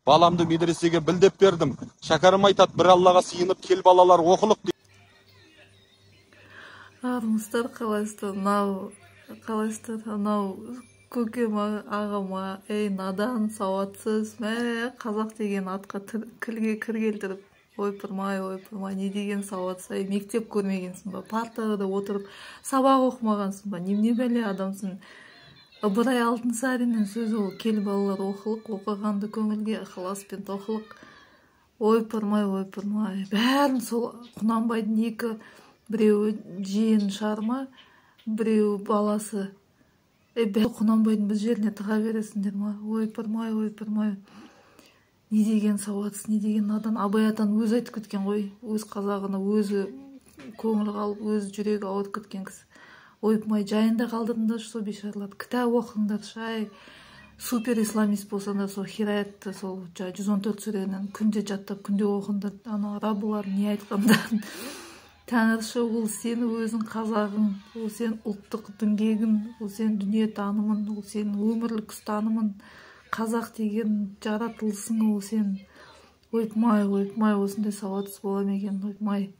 Баламды медресеге білдеп бердім. Шәкәрім айтат, бір Аллаға сыйынып кел балалар оқылық дейді. Армысыздар, қалайсыздар, анау көкем ағама, надан, сауатсыз, қазақ деген атқа кір келтіріп, ойпырмай, не деген сауатсыз, мектеп көрмегенсің ба, партада отырып, сабақ оқымағансың ба, неме бәле адамсың. Ыбырай Алтынсариннің сөзі ол, кел балалар оқылық, оқығанды көңілге ықыласпен тоқылық. Ойпырмай, бәрін сол Құнанбайдың екі, біреуі жиен шарма, біреуі баласы. Бәрі Құнанбайдың біз жеріне тыға бересіңдер ма? Ойпырмай. Не деген сауатсыз, не деген надан. Абай атан өзі айтып кеткен ғой, өз қазағына өзі көңіл қалып, өзі жүрегі ауырып кеткен кісі. Ойпырмай, жайында қалдырыңдар сол бейшараларды, кітап оқыңдар, супер исламист болсаңдар, сол хираятты, сол 114 сүренің күнде жаттап, күнде оқыңдар, ана раббылар не айтқандарын. Тәңірші, ол сен өзің қазағың, ол сен ұлттық діңгегің, ол сен дүние танымын, ол сен өмірлік ұстанымын, қазақ деген жаратылысың, ол сен. Ойпырмай, осындай сауатсыз бола ма екен, ойпырмай.